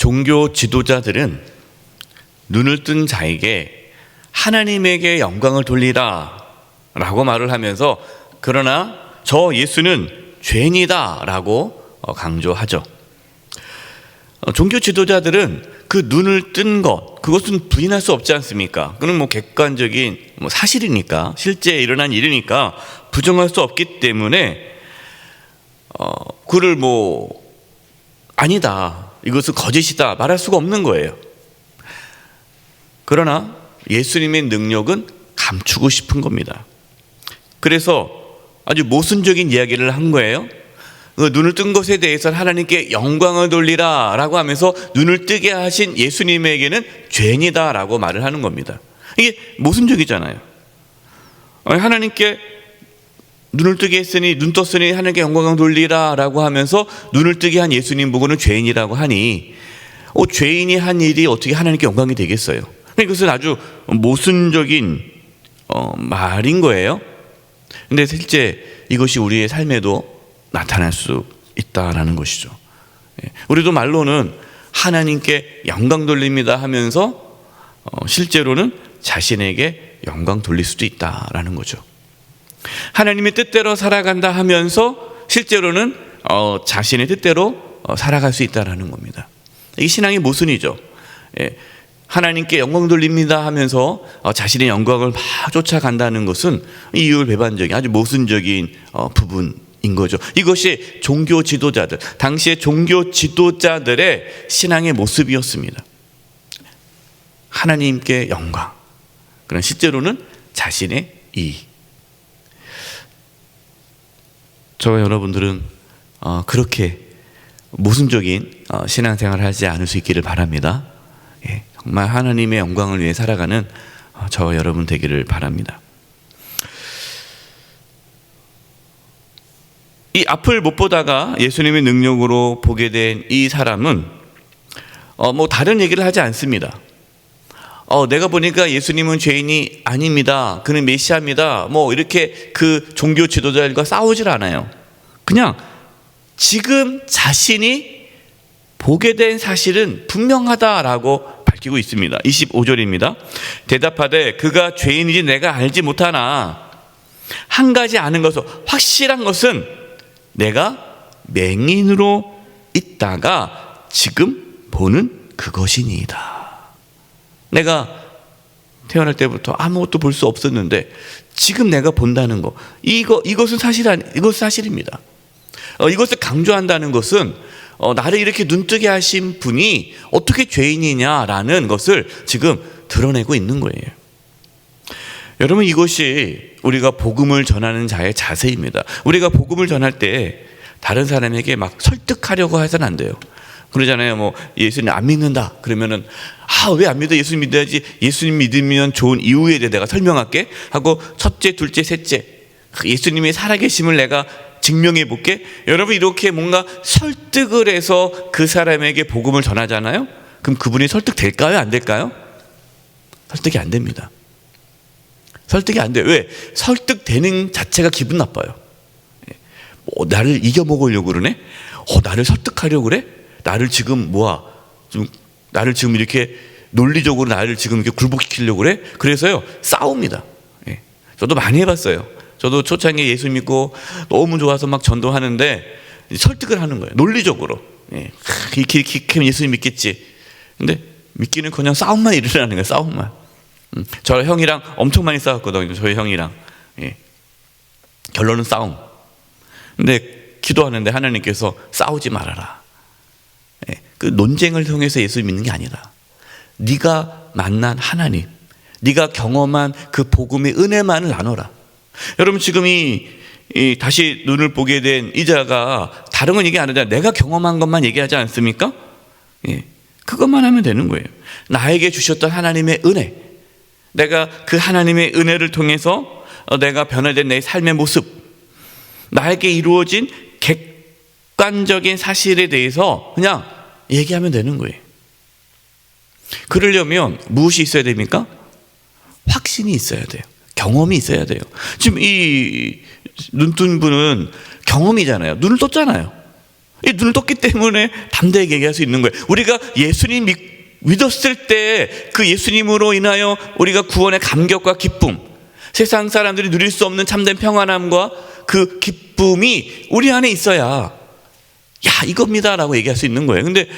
종교 지도자들은 눈을 뜬 자에게 하나님에게 영광을 돌리라 라고 말을 하면서, 그러나 저 예수는 죄인이다 라고 강조하죠. 종교 지도자들은 그 눈을 뜬 것, 그것은 부인할 수 없지 않습니까? 그건 객관적인 사실이니까, 실제 일어난 일이니까 부정할 수 없기 때문에 그를 아니다, 이것은 거짓이다 말할 수가 없는 거예요. 그러나 예수님의 능력은 감추고 싶은 겁니다. 그래서 아주 모순적인 이야기를 한 거예요. 눈을 뜬 것에 대해서 하나님께 영광을 돌리라 라고 하면서 눈을 뜨게 하신 예수님에게는 죄인이다 라고 말을 하는 겁니다. 이게 모순적이잖아요. 하나님께 눈을 뜨게 했으니, 눈 떴으니 하나님께 영광을 돌리라 라고 하면서 눈을 뜨게 한 예수님 보고는 죄인이라고 하니, 죄인이 한 일이 어떻게 하나님께 영광이 되겠어요? 이것은 아주 모순적인 말인 거예요. 근데 실제 이것이 우리의 삶에도 나타날 수 있다라는 것이죠. 우리도 말로는 하나님께 영광 돌립니다 하면서 실제로는 자신에게 영광 돌릴 수도 있다라는 거죠. 하나님의 뜻대로 살아간다 하면서 실제로는 자신의 뜻대로 살아갈 수 있다라는 겁니다. 이게 신앙의 모순이죠. 하나님께 영광 돌립니다 하면서 자신의 영광을 막 쫓아간다는 것은 이율배반적인 아주 모순적인 부분인 거죠. 이것이 종교 지도자들, 당시의 종교 지도자들의 신앙의 모습이었습니다. 하나님께 영광, 그런 실제로는 자신의 이익. 저와 여러분들은 그렇게 모순적인 신앙생활을 하지 않을 수 있기를 바랍니다. 정말 하나님의 영광을 위해 살아가는 저와 여러분 되기를 바랍니다. 이 앞을 못 보다가 예수님의 능력으로 보게 된 이 사람은 다른 얘기를 하지 않습니다. 내가 보니까 예수님은 죄인이 아닙니다, 그는 메시아입니다, 이렇게 그 종교 지도자들과 싸우질 않아요. 그냥 지금 자신이 보게 된 사실은 분명하다라고 밝히고 있습니다. 25절입니다. 대답하되 그가 죄인인지 내가 알지 못하나 한 가지 아는 것은, 확실한 것은 내가 맹인으로 있다가 지금 보는 그것이니이다. 내가 태어날 때부터 아무것도 볼 수 없었는데 지금 내가 본다는 거, 이것은 사실입니다. 이것을 강조한다는 것은 나를 이렇게 눈뜨게 하신 분이 어떻게 죄인이냐라는 것을 지금 드러내고 있는 거예요. 여러분, 이것이 우리가 복음을 전하는 자의 자세입니다. 우리가 복음을 전할 때 다른 사람에게 막 설득하려고 해서는 안 돼요. 그러잖아요. 예수님 안 믿는다 그러면은, 왜 안 믿어? 예수님 믿어야지. 예수님 믿으면 좋은 이유에 대해 내가 설명할게 하고 첫째, 둘째, 셋째 예수님의 살아계심을 내가 증명해 볼게. 여러분, 이렇게 뭔가 설득을 해서 그 사람에게 복음을 전하잖아요. 그럼 그분이 설득될까요? 안 될까요? 설득이 안 됩니다. 설득이 안 돼요. 왜? 설득되는 자체가 기분 나빠요. 나를 이겨먹으려고 그러네? 나를 설득하려고 그래? 나를 지금 나를 지금 이렇게 논리적으로 나를 지금 이렇게 굴복시키려고 그래? 그래서요, 싸웁니다. 저도 많이 해봤어요. 저도 초창기에 예수 믿고 너무 좋아서 막 전도하는데 설득을 하는 거예요. 논리적으로. 이렇게 예수님 믿겠지. 근데 믿기는커녕 싸움만 일어나는 거예요. 싸움만. 저 형이랑 엄청 많이 싸웠거든요. 저희 형이랑. 결론은 싸움. 근데 기도하는데 하나님께서 싸우지 말아라. 그 논쟁을 통해서 예수 믿는 게 아니라 네가 만난 하나님, 네가 경험한 그 복음의 은혜만을 나눠라. 여러분, 지금 다시 눈을 보게 된 이자가 다른 건 얘기 안 하잖아요. 내가 경험한 것만 얘기하지 않습니까? 그것만 하면 되는 거예요. 나에게 주셨던 하나님의 은혜, 내가 그 하나님의 은혜를 통해서 내가 변화된 내 삶의 모습, 나에게 이루어진 객관적인 사실에 대해서 그냥 얘기하면 되는 거예요. 그러려면 무엇이 있어야 됩니까? 확신이 있어야 돼요. 경험이 있어야 돼요. 지금 이 눈뜬 분은 경험이잖아요. 눈을 떴잖아요. 이 눈을 떴기 때문에 담대하게 얘기할 수 있는 거예요. 우리가 예수님 믿었을 때 그 예수님으로 인하여 우리가 구원의 감격과 기쁨, 세상 사람들이 누릴 수 없는 참된 평안함과 그 기쁨이 우리 안에 있어야 야 이겁니다 라고 얘기할 수 있는 거예요. 근데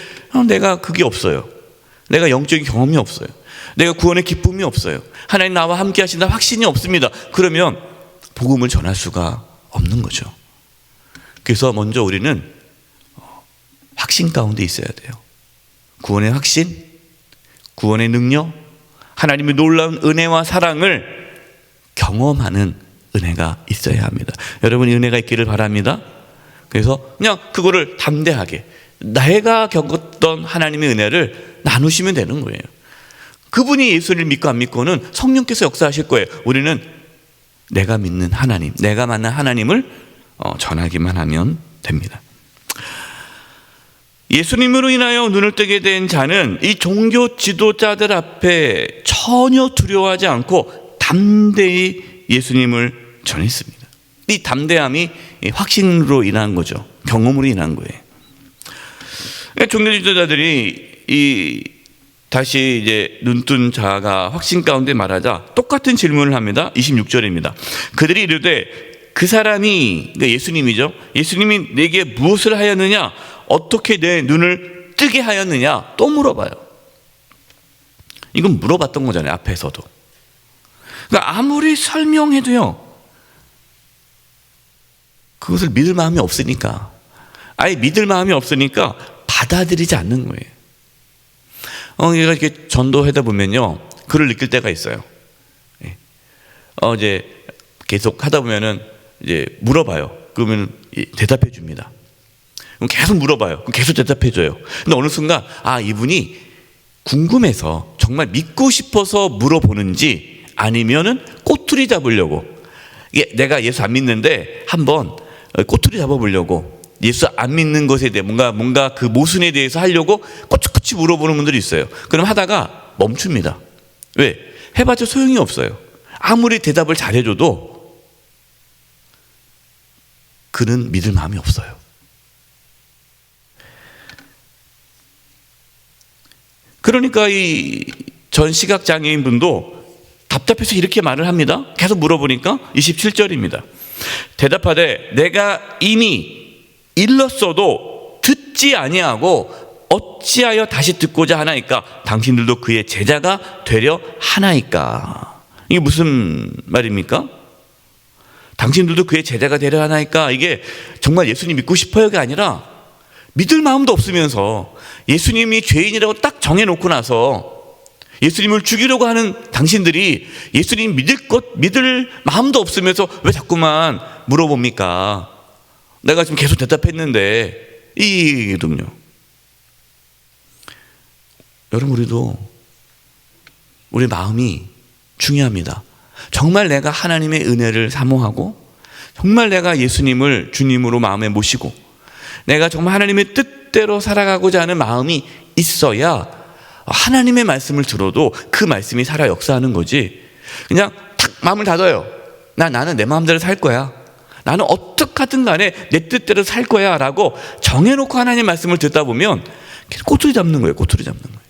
내가 그게 없어요. 내가 영적인 경험이 없어요. 내가 구원의 기쁨이 없어요. 하나님 나와 함께 하신다 확신이 없습니다. 그러면 복음을 전할 수가 없는 거죠. 그래서 먼저 우리는 확신 가운데 있어야 돼요. 구원의 확신, 구원의 능력, 하나님의 놀라운 은혜와 사랑을 경험하는 은혜가 있어야 합니다. 여러분 은혜가 있기를 바랍니다. 그래서 그냥 그거를 담대하게 내가 겪었던 하나님의 은혜를 나누시면 되는 거예요. 그분이 예수를 믿고 안 믿고는 성령께서 역사하실 거예요. 우리는 내가 믿는 하나님, 내가 만난 하나님을 전하기만 하면 됩니다. 예수님으로 인하여 눈을 뜨게 된 자는 이 종교 지도자들 앞에 전혀 두려워하지 않고 담대히 예수님을 전했습니다. 이 담대함이 확신으로 인한 거죠. 경험으로 인한 거예요. 종교 지도자들이 다시 이제 눈뜬 자가 확신 가운데 말하자 똑같은 질문을 합니다. 26절입니다. 그들이 이르되 그 사람이, 그러니까 예수님이죠. 예수님이 내게 무엇을 하였느냐? 어떻게 내 눈을 뜨게 하였느냐? 또 물어봐요. 이건 물어봤던 거잖아요. 앞에서도. 그러니까 아무리 설명해도요. 그것을 믿을 마음이 없으니까. 아예 믿을 마음이 없으니까 받아들이지 않는 거예요. 얘가 이렇게 전도하다 보면요. 그를 느낄 때가 있어요. 이제 계속 하다 보면은 이제 물어봐요. 그러면 대답해 줍니다. 그럼 계속 물어봐요. 그럼 계속 대답해 줘요. 근데 어느 순간 이분이 궁금해서 정말 믿고 싶어서 물어보는지 아니면은 꼬투리 잡으려고 내가 예수 안 믿는데 한번 꼬투리 잡아보려고 예수 안 믿는 것에 대해 뭔가 그 모순에 대해서 하려고 꼬치꼬치 물어보는 분들이 있어요. 그럼 하다가 멈춥니다. 왜? 해봤자 소용이 없어요. 아무리 대답을 잘해줘도 그는 믿을 마음이 없어요. 그러니까 이 전 시각장애인 분도 답답해서 이렇게 말을 합니다. 계속 물어보니까 27절입니다. 대답하되 내가 이미 일렀어도 듣지 아니하고 어찌하여 다시 듣고자 하나이까? 당신들도 그의 제자가 되려 하나이까? 이게 무슨 말입니까? 당신들도 그의 제자가 되려 하나이까? 이게 정말 예수님 믿고 싶어요가 아니라 믿을 마음도 없으면서 예수님이 죄인이라고 딱 정해놓고 나서 예수님을 죽이려고 하는 당신들이 예수님 믿을 마음도 없으면서 왜 자꾸만 물어봅니까? 내가 지금 계속 대답했는데 이름요. 여러분 우리 마음이 중요합니다. 정말 내가 하나님의 은혜를 사모하고 정말 내가 예수님을 주님으로 마음에 모시고 내가 정말 하나님의 뜻대로 살아가고자 하는 마음이 있어야 하나님의 말씀을 들어도 그 말씀이 살아 역사하는 거지. 그냥 탁 마음을 닫아요. 나는 내 마음대로 살 거야. 나는 어떻게 하든 간에 내 뜻대로 살 거야 라고 정해놓고 하나님의 말씀을 듣다 보면 꼬투리 잡는 거예요. 꼬투리 잡는 거예요.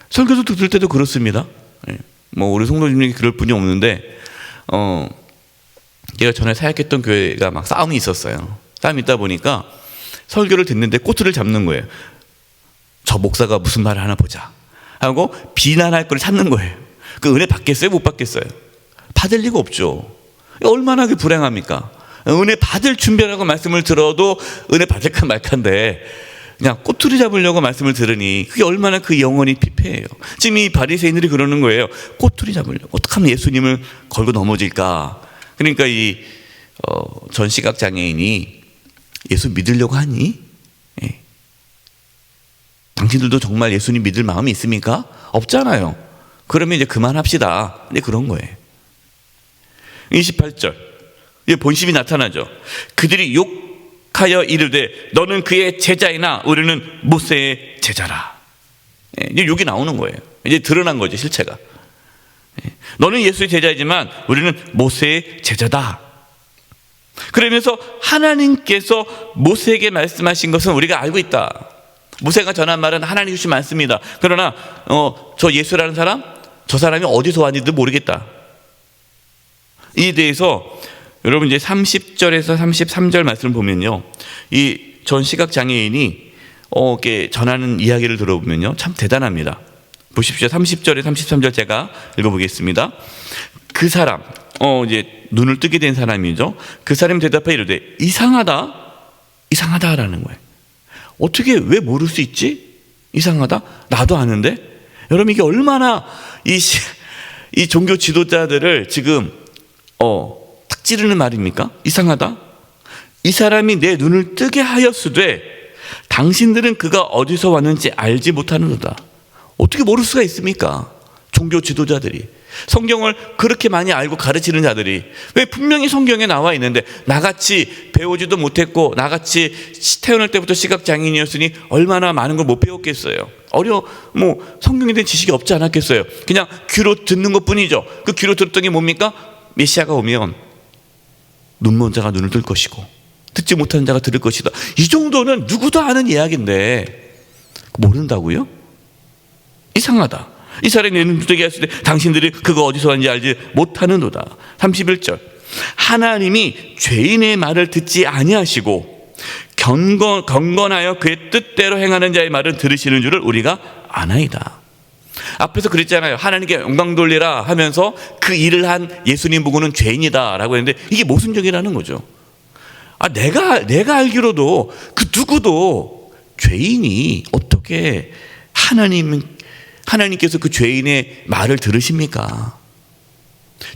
설교도 들을 때도 그렇습니다. 우리 성도님이 그럴 분이 없는데 제가 전에 사역했던 교회가 막 싸움이 있었어요. 싸움이 있다 보니까 설교를 듣는데 꼬투리를 잡는 거예요. 저 목사가 무슨 말을 하나 보자 하고 비난할 걸 찾는 거예요. 그 은혜 받겠어요? 못 받겠어요? 받을 리가 없죠. 얼마나 불행합니까? 은혜 받을 준비라고 말씀을 들어도 은혜 받을까 말까인데 그냥 꼬투리 잡으려고 말씀을 들으니 그게 얼마나 그 영혼이 피폐해요. 지금 이 바리새인들이 그러는 거예요. 꼬투리 잡으려고. 어떻게 하면 예수님을 걸고 넘어질까? 그러니까 이 전시각장애인이 예수 믿으려고 하니? 당신들도 정말 예수님 믿을 마음이 있습니까? 없잖아요. 그러면 이제 그만합시다. 근데 그런 거예요. 28절. 이제 본심이 나타나죠. 그들이 욕하여 이르되 너는 그의 제자이나 우리는 모세의 제자라. 이제 욕이 나오는 거예요. 이제 드러난 거죠, 실체가. 너는 예수의 제자이지만 우리는 모세의 제자다. 그러면서 하나님께서 모세에게 말씀하신 것은 우리가 알고 있다. 모세가 전한 말은 하나님 주신 말씀이다. 그러나 저 예수라는 사람, 저 사람이 어디서 왔는지도 모르겠다. 이에 대해서 여러분 이제 30절에서 33절 말씀을 보면요, 이 전 시각 장애인이 이렇게 전하는 이야기를 들어보면요, 참 대단합니다. 보십시오. 30절에 33절 제가 읽어보겠습니다. 그 사람, 이제 눈을 뜨게 된 사람이죠. 그 사람이 대답하여 이르되 이상하다라는 거예요. 어떻게, 왜 모를 수 있지? 이상하다? 나도 아는데? 여러분, 이게 얼마나 이 종교 지도자들을 지금 탁 찌르는 말입니까? 이상하다? 이 사람이 내 눈을 뜨게 하였으되 당신들은 그가 어디서 왔는지 알지 못하는도다. 어떻게 모를 수가 있습니까? 종교 지도자들이, 성경을 그렇게 많이 알고 가르치는 자들이 왜 분명히 성경에 나와 있는데 나같이 배우지도 못했고 나같이 태어날 때부터 시각장애인이었으니 얼마나 많은 걸 못 배웠겠어요. 성경에 대한 지식이 없지 않았겠어요. 그냥 귀로 듣는 것 뿐이죠. 그 귀로 들었던 게 뭡니까? 메시아가 오면 눈먼 자가 눈을 뜰 것이고 듣지 못하는 자가 들을 것이다. 이 정도는 누구도 아는 이야기인데 모른다고요? 이상하다. 이 사람이 내 눈을 뜨게 했을 때 당신들이 그거 어디서 왔는지 알지 못하는도다. 31절, 하나님이 죄인의 말을 듣지 아니하시고 경건하여 그의 뜻대로 행하는 자의 말을 들으시는 줄을 우리가 아나이다. 앞에서 그랬잖아요. 하나님께 영광 돌리라 하면서 그 일을 한 예수님 보고는 죄인이다 라고 했는데 이게 모순적이라는 거죠. 내가 알기로도 그 누구도 죄인이 어떻게 하나님께서 그 죄인의 말을 들으십니까?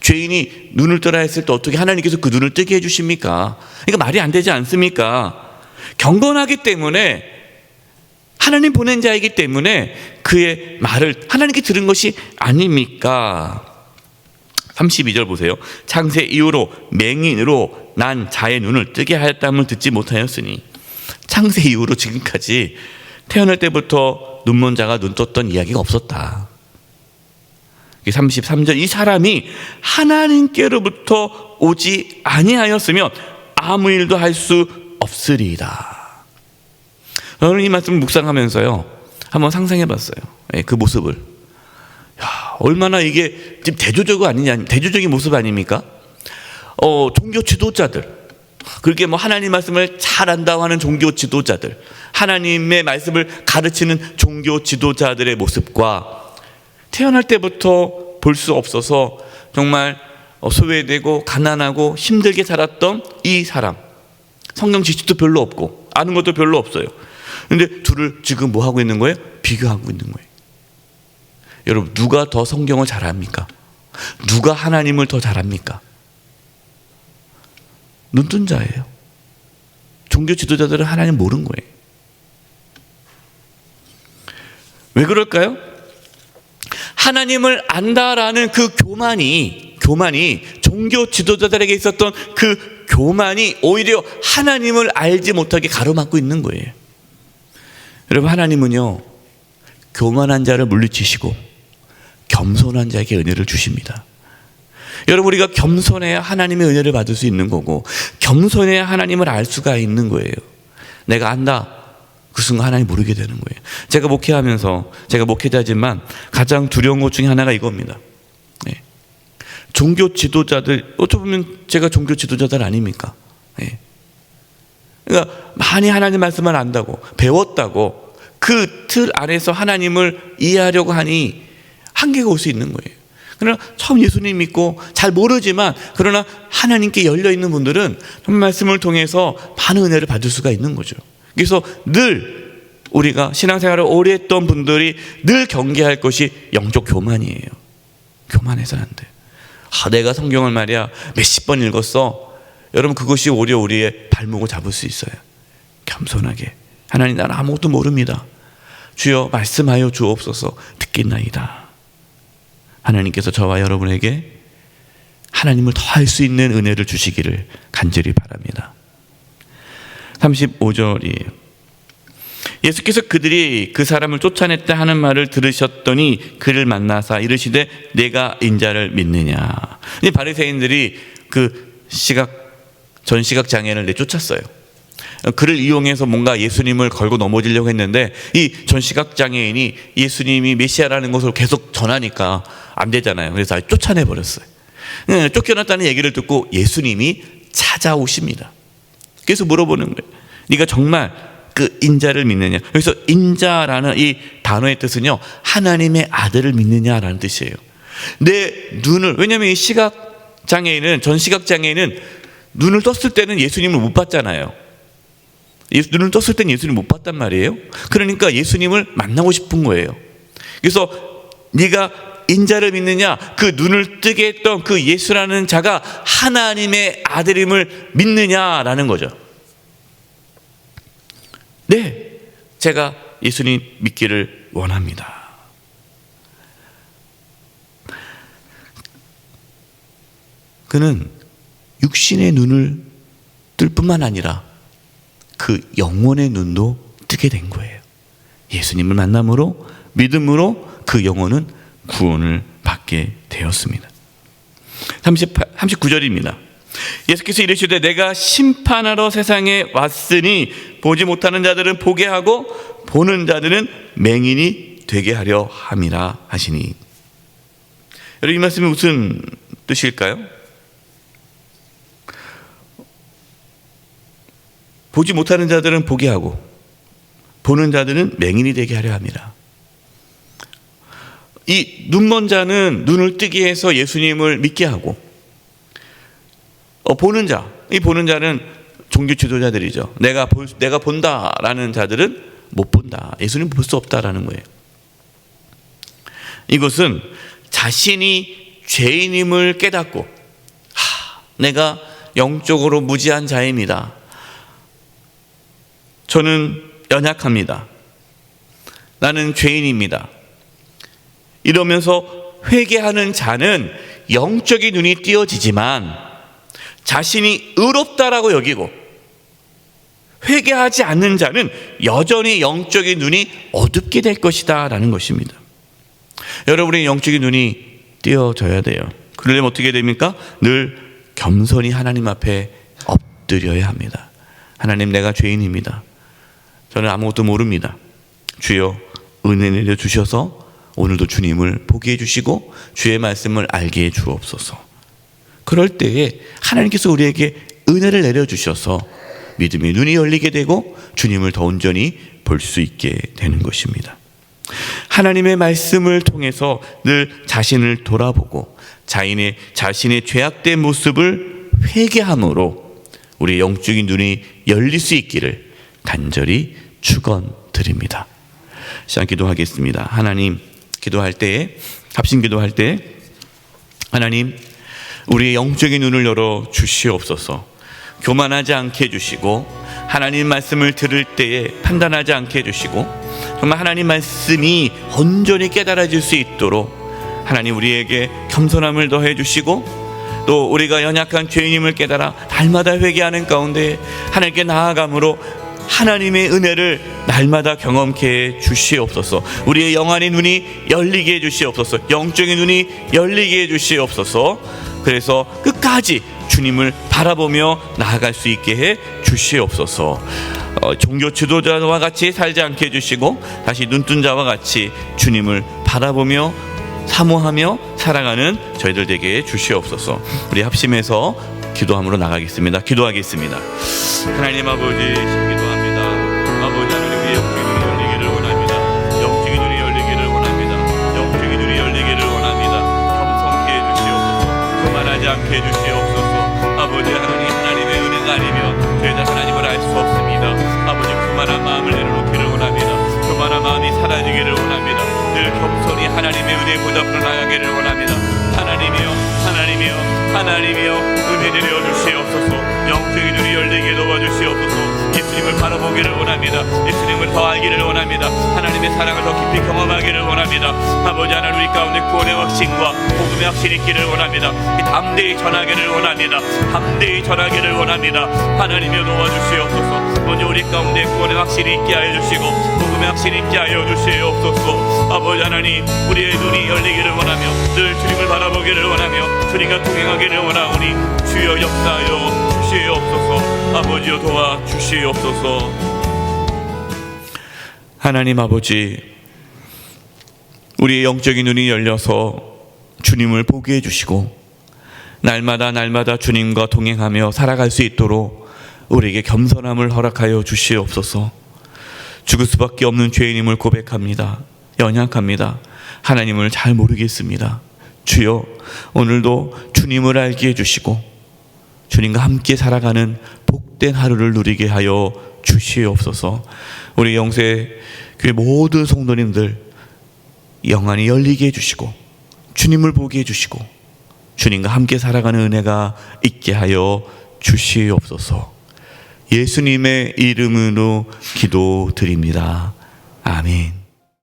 죄인이 눈을 뜨라 했을 때 어떻게 하나님께서 그 눈을 뜨게 해주십니까? 이거 말이 안 되지 않습니까? 경건하기 때문에, 하나님 보낸 자이기 때문에 그의 말을 하나님께 들은 것이 아닙니까? 32절 보세요. 창세 이후로 맹인으로 난 자의 눈을 뜨게 하였다함을 듣지 못하였으니, 창세 이후로 지금까지 태어날 때부터 눈먼 자가 눈 떴던 이야기가 없었다. 33절, 이 사람이 하나님께로부터 오지 아니하였으면 아무 일도 할 수 없으리이다. 저는 이 말씀을 묵상하면서요, 한번 상상해 봤어요. 그 모습을. 얼마나 이게 지금 대조적인 모습 아닙니까? 종교 지도자들, 그렇게 하나님 말씀을 잘 안다고 하는 종교 지도자들, 하나님의 말씀을 가르치는 종교 지도자들의 모습과 태어날 때부터 볼 수 없어서 정말 소외되고 가난하고 힘들게 살았던 이 사람, 성경 지식도 별로 없고 아는 것도 별로 없어요. 근데 둘을 지금 뭐 하고 있는 거예요? 비교하고 있는 거예요. 여러분, 누가 더 성경을 잘 압니까? 누가 하나님을 더 잘 압니까? 눈뜬 자예요. 종교 지도자들은 하나님 모르는 거예요. 왜 그럴까요? 하나님을 안다라는 그 교만이 종교 지도자들에게 있었던 그 교만이 오히려 하나님을 알지 못하게 가로막고 있는 거예요. 여러분, 하나님은요, 교만한 자를 물리치시고 겸손한 자에게 은혜를 주십니다. 여러분, 우리가 겸손해야 하나님의 은혜를 받을 수 있는 거고, 겸손해야 하나님을 알 수가 있는 거예요. 내가 안다, 그 순간 하나님 모르게 되는 거예요. 제가 목회하면서, 제가 목회자지만 가장 두려운 것 중에 하나가 이겁니다. 종교 지도자들, 어쩌면 제가 종교 지도자들 아닙니까? 그러니까 많이 하나님 말씀을 안다고, 배웠다고 그 틀 안에서 하나님을 이해하려고 하니 한계가 올 수 있는 거예요. 그러나 처음 예수님 믿고 잘 모르지만, 그러나 하나님께 열려있는 분들은 말씀을 통해서 많은 은혜를 받을 수가 있는 거죠. 그래서 늘 우리가 신앙생활을 오래 했던 분들이 늘 경계할 것이 영적 교만이에요. 교만해서는 안 돼. 내가 성경을 말이야 몇십 번 읽었어. 여러분, 그것이 오히려 우리의 발목을 잡을 수 있어요. 겸손하게, 하나님, 나는 아무것도 모릅니다. 주여 말씀하여 주옵소서. 듣겠나이다. 하나님께서 저와 여러분에게 하나님을 더 알 수 있는 은혜를 주시기를 간절히 바랍니다. 35절이에요. 예수께서 그들이 그 사람을 쫓아냈다 하는 말을 들으셨더니 그를 만나사 이르시되 내가 인자를 믿느냐. 이 바리새인들이 그 시각 전시각 장애인을 내쫓았어요. 그를 이용해서 뭔가 예수님을 걸고 넘어지려고 했는데 이 전시각 장애인이 예수님이 메시아라는 것을 계속 전하니까 안 되잖아요. 그래서 아예 쫓아내버렸어요. 쫓겨났다는 얘기를 듣고 예수님이 찾아오십니다. 그래서 물어보는 거예요. 네가 정말 그 인자를 믿느냐? 여기서 인자라는 이 단어의 뜻은요, 하나님의 아들을 믿느냐라는 뜻이에요. 내 눈을, 왜냐하면 이 시각 장애인은, 전시각 장애인은 눈을 떴을 때는 예수님을 못 봤잖아요. 눈을 떴을 때는 예수님을 못 봤단 말이에요. 그러니까 예수님을 만나고 싶은 거예요. 그래서 네가 인자를 믿느냐? 그 눈을 뜨게 했던 그 예수라는 자가 하나님의 아들임을 믿느냐라는 거죠. 네, 제가 예수님 믿기를 원합니다. 그는 육신의 눈을 뜰 뿐만 아니라 그 영혼의 눈도 뜨게 된 거예요. 예수님을 만남으로, 믿음으로 그 영혼은 구원을 받게 되었습니다. 39절입니다. 예수께서 이르시되 내가 심판하러 세상에 왔으니 보지 못하는 자들은 보게 하고 보는 자들은 맹인이 되게 하려 함이라 하시니. 여러분, 이 말씀이 무슨 뜻일까요? 보지 못하는 자들은 보게 하고 보는 자들은 맹인이 되게 하려 함이라. 이 눈먼 자는 눈을 뜨게 해서 예수님을 믿게 하고, 보는 자, 이 보는 자는 종교 지도자들이죠. 내가 본다라는 자들은 못 본다. 예수님 볼 수 없다라는 거예요. 이것은 자신이 죄인임을 깨닫고, 내가 영적으로 무지한 자입니다. 저는 연약합니다. 나는 죄인입니다. 이러면서 회개하는 자는 영적인 눈이 띄어지지만 자신이 의롭다라고 여기고, 회개하지 않는 자는 여전히 영적인 눈이 어둡게 될 것이다 라는 것입니다. 여러분의 영적인 눈이 띄어져야 돼요. 그러려면 어떻게 됩니까? 늘 겸손히 하나님 앞에 엎드려야 합니다. 하나님, 내가 죄인입니다. 저는 아무것도 모릅니다. 주여 은혜 내려 주셔서 오늘도 주님을 보게 해주시고 주의 말씀을 알게 해 주옵소서. 그럴 때에 하나님께서 우리에게 은혜를 내려주셔서 믿음의 눈이 열리게 되고 주님을 더 온전히 볼 수 있게 되는 것입니다. 하나님의 말씀을 통해서 늘 자신을 돌아보고 자신의 죄악된 모습을 회개함으로 우리의 영적인 눈이 열릴 수 있기를 간절히 축원드립니다. 시간 기도하겠습니다. 하나님, 기도할 때에, 합심 기도할 때 하나님, 우리의 영적인 눈을 열어 주시옵소서. 교만하지 않게 해주시고 하나님 말씀을 들을 때에 판단하지 않게 해주시고 정말 하나님 말씀이 온전히 깨달아질 수 있도록 하나님 우리에게 겸손함을 더해 주시고 또 우리가 연약한 죄인임을 깨달아 날마다 회개하는 가운데 하나님께 나아감으로 하나님의 은혜를 날마다 경험케 해 주시옵소서. 우리의 영안의 눈이 열리게 해 주시옵소서. 영적인 눈이 열리게 해 주시옵소서. 그래서 끝까지 주님을 바라보며 나아갈 수 있게 해 주시옵소서. 종교 지도자와 같이 살지 않게 해주시고 다시 눈뜬 자와 같이 주님을 바라보며 사모하며 살아가는 저희들 되게 해 주시옵소서. 우리 합심해서 기도함으로 나가겠습니다. 기도하겠습니다. 하나님 아버지, 기도합니다. 아버지 하나님, 우리의 영적인 눈이 열리기를 원합니다. 영적인 눈이 열리기를 원합니다. 영적인 눈이 열리기를 원합니다. 겸손케 해주시옵소서. 교만하지 않게 해주시옵소서. 아버지 하나님, 하나님의 은혜가 아니면 저희들 하나님을 알 수 없습니다. 아버지, 교만한 마음을 내려놓기를 원합니다. 교만한 마음이 사라지기를 원합니다. 늘 겸손히 하나님의 은혜 보답으로 나가기를 원합니다. 하나님이여 은혜 내려 주시옵소서. 영적인 눈이 열리게 도와주시옵소서. 예수님을 바라보기를 원합니다. 예수님을 더 알기를 원합니다. 하나님의 사랑을 더 깊이 경험하기를 원합니다. 아버지 하나님, 우리 가운데 구원의 확신과 복음의 확신이 있기를 원합니다. 담대히 전하기를 원합니다. 담대히 전하기를 원합니다. 하나님이여 도와주시옵소서. 먼저 우리 가운데 구원의 확신이 있게 하여 주시고 복음의 확신이 있게 하여 주시옵소서. 아버지 하나님, 우리의 눈이 열리기를 원하며 늘 주님을 바라보기를 원하며 주님과 동행하기를 원하오니 주여 역사하여 주시옵소서. 아버지여 도와 주시옵소서. 하나님 아버지, 우리의 영적인 눈이 열려서 주님을 보게 해주시고 날마다 주님과 동행하며 살아갈 수 있도록 우리에게 겸손함을 허락하여 주시옵소서. 죽을 수밖에 없는 죄인임을 고백합니다. 연약합니다. 하나님을 잘 모르겠습니다. 주여, 오늘도 주님을 알게 해주시고 주님과 함께 살아가는 복된 하루를 누리게 하여 주시옵소서. 우리 영세교회 모든 성도님들 영안이 열리게 해주시고 주님을 보게 해주시고 주님과 함께 살아가는 은혜가 있게 하여 주시옵소서. 예수님의 이름으로 기도드립니다. 아멘.